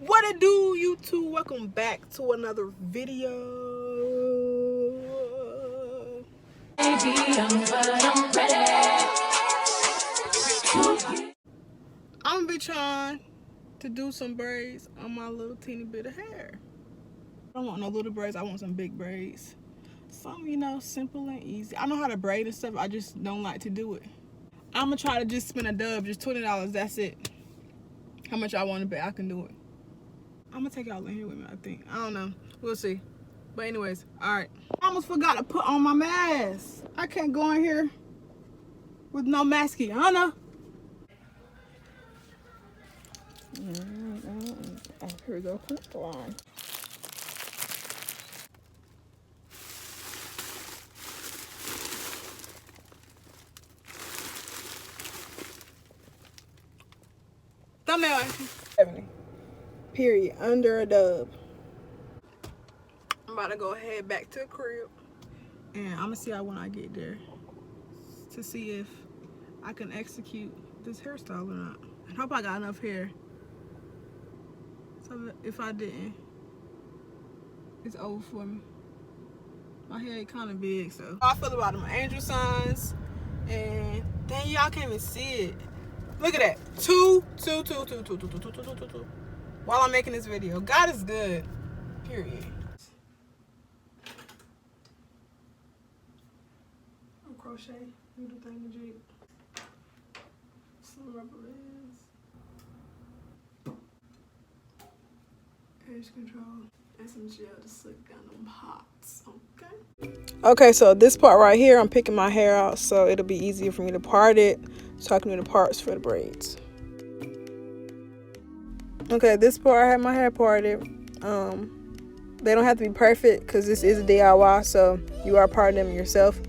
What it do, YouTube? Welcome back to another video. Baby, I'm ready. I'm gonna be trying to do some braids on my little teeny bit of hair. I don't want no little braids, I want some big braids. Some, you know, simple and easy. I know how to braid and stuff, I just don't like to do it. I'm gonna try to just spend a dub, just $20, that's it. How much I want to bet I can do it. I'm gonna take y'all in here with me, I think. I don't know. We'll see. But anyways, alright. I almost forgot to put on my mask. I can't go in here with no mascara. Here we go. Put the line. Thumbnail action. 70. Period. Under a dub. I'm about to go head back to the crib. And I'm going to see how when I get there. To see if I can execute this hairstyle or not. I hope I got enough hair. So if I didn't, it's over for me. My hair kind of big, so. I feel about them angel signs. And then y'all can't even see it. Look at that. Two. While I'm making this video. God is good. Period. I'm crochet. Do the thing with Jake. Some rubber bands. Edge control. And some gel to slick down them pots. Okay. Okay, so this part right here, I'm picking my hair out so it'll be easier for me to part it. So I can do the parts for the braids. Okay, this part I have my hair parted. They don't have to be perfect because this is a DIY, so you are parting them yourself.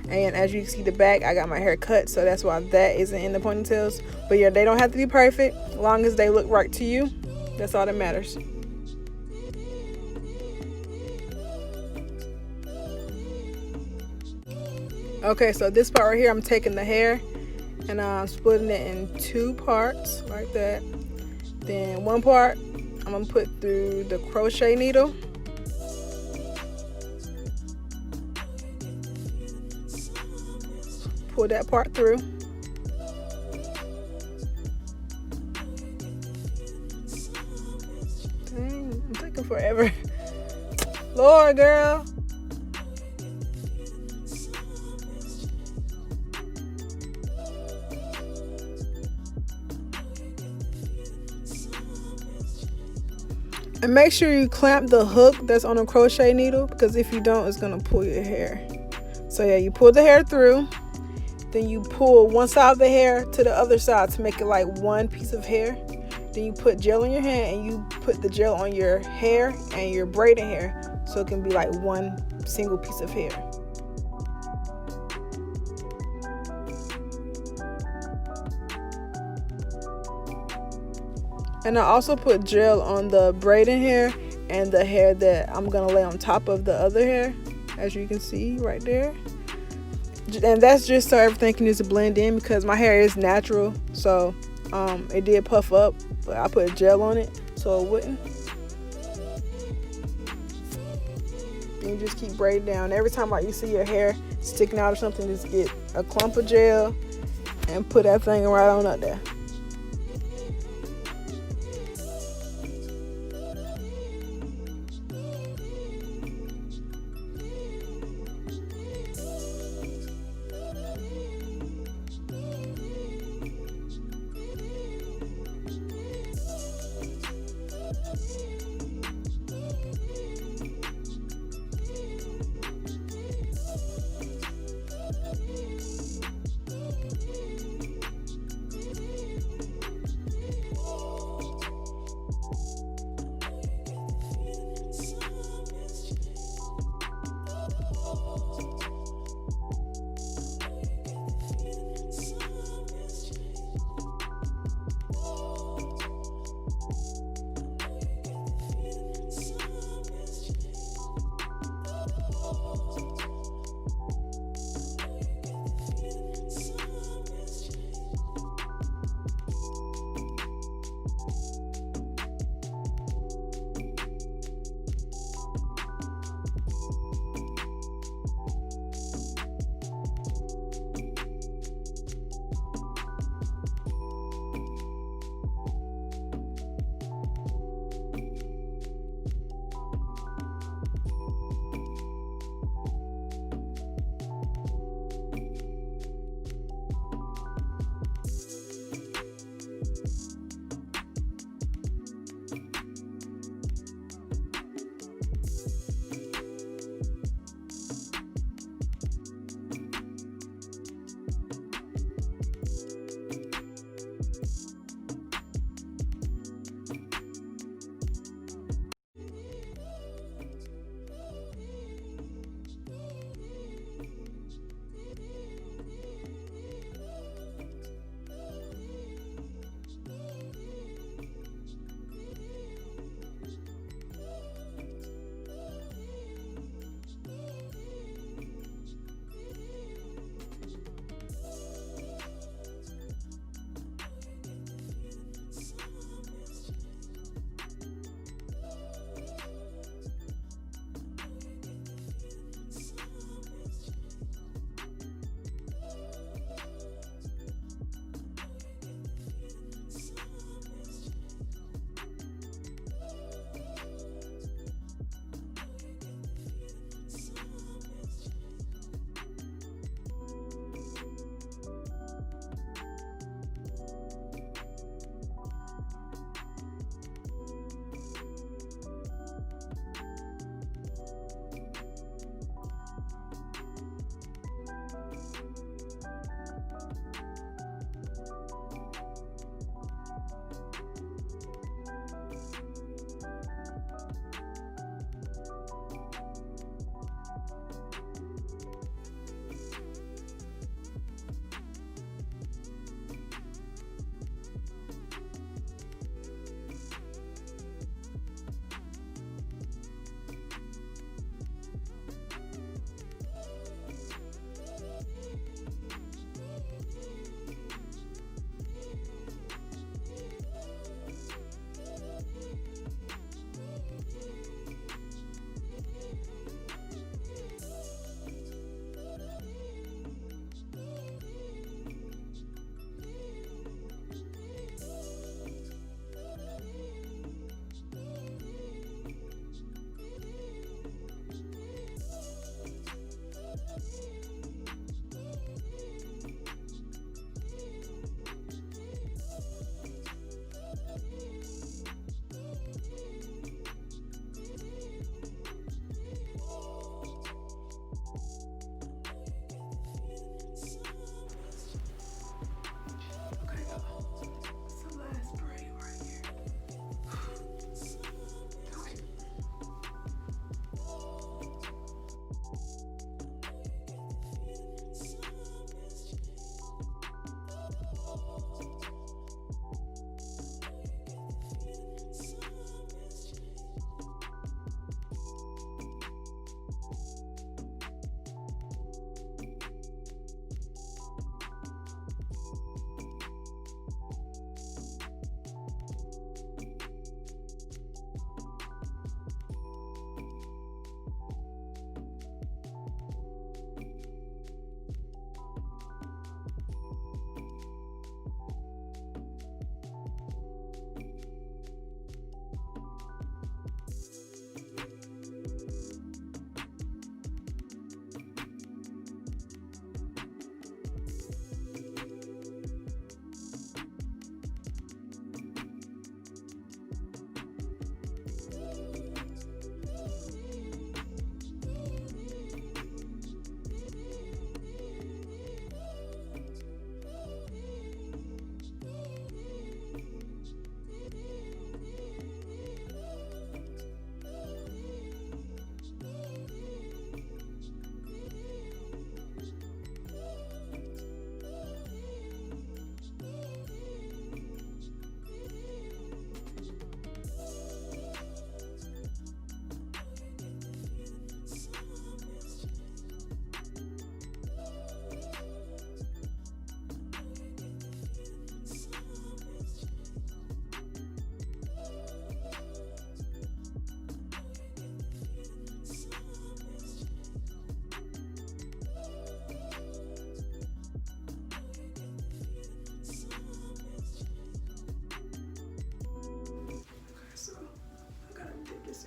And as you can see the back, I got my hair cut, so that's why that isn't in the ponytails. But yeah, they don't have to be perfect. As long as they look right to you, that's all that matters. Okay, so this part right here, I'm taking the hair and I'm splitting it in two parts like that. Then one part I'm gonna put through the crochet needle. Pull that part through. Dang, I'm taking forever. Lord, girl. And make sure you clamp the hook that's on a crochet needle, because if you don't, it's gonna pull your hair. So yeah, you pull the hair through, then you pull one side of the hair to the other side to make it like one piece of hair. Then you put gel in your hand and you put the gel on your hair and your braiding hair, so it can be like one single piece of hair. And I also put gel on the braiding hair and the hair that I'm gonna lay on top of the other hair, as you can see right there. And that's just so everything can just blend in, because my hair is natural, so it did puff up, but I put gel on it so it wouldn't. And you just keep braiding down. Every time like you see your hair sticking out or something, just get a clump of gel and put that thing right on up there.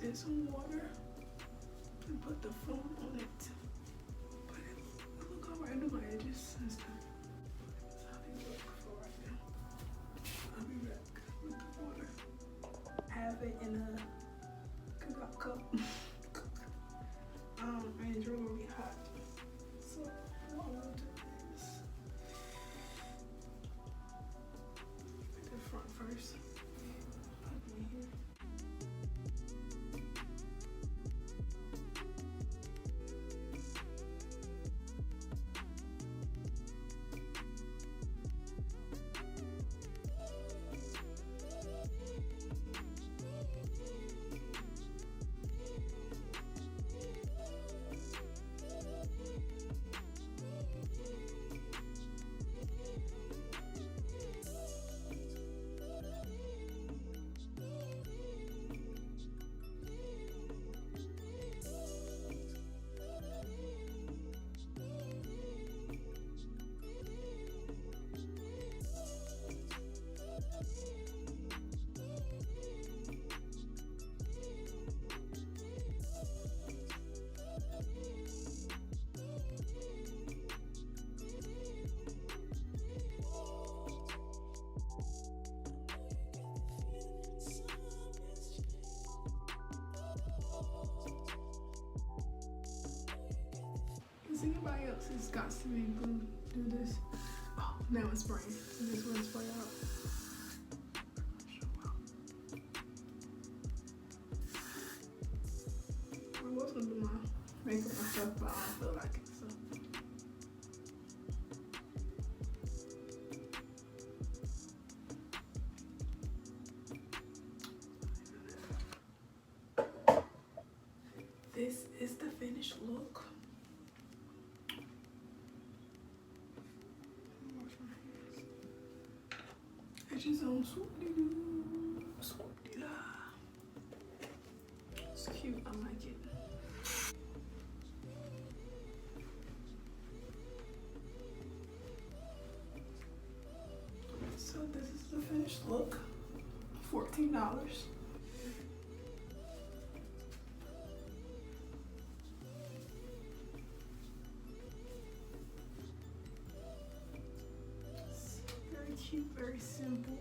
in some water and put the foam on it. But look alright, do my edges and stuff. That's how they look for right now. I'll be back with the water. Have it in a cookout cup. And it's really hot. So what I'm gonna do is put the front first. Put me here. Does anybody else has got to be glue do this? Oh, now it's spraying. This one spray out. I was gonna do my makeup myself, but I don't feel like it, so. This is the finished look. Edges on swoop-de-doo, swoop-de-da. It's cute, I like it. So this is the finished look. $14. Very cute, very simple.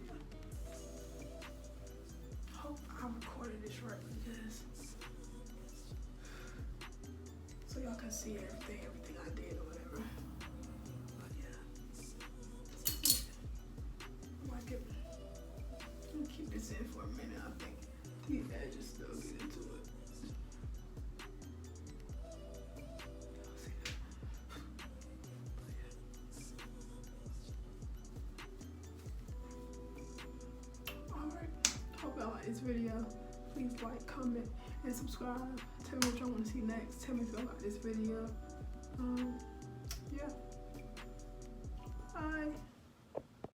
Yeah. Hope I recorded this right because so y'all can see everything I did or whatever. But yeah, I like it. I'm gonna keep this in for a minute. I think these edges still get into it. Hope y'all like this video. Please like, comment, and subscribe. Tell me what y'all want to see next. Tell me if y'all like this video. Yeah. Bye.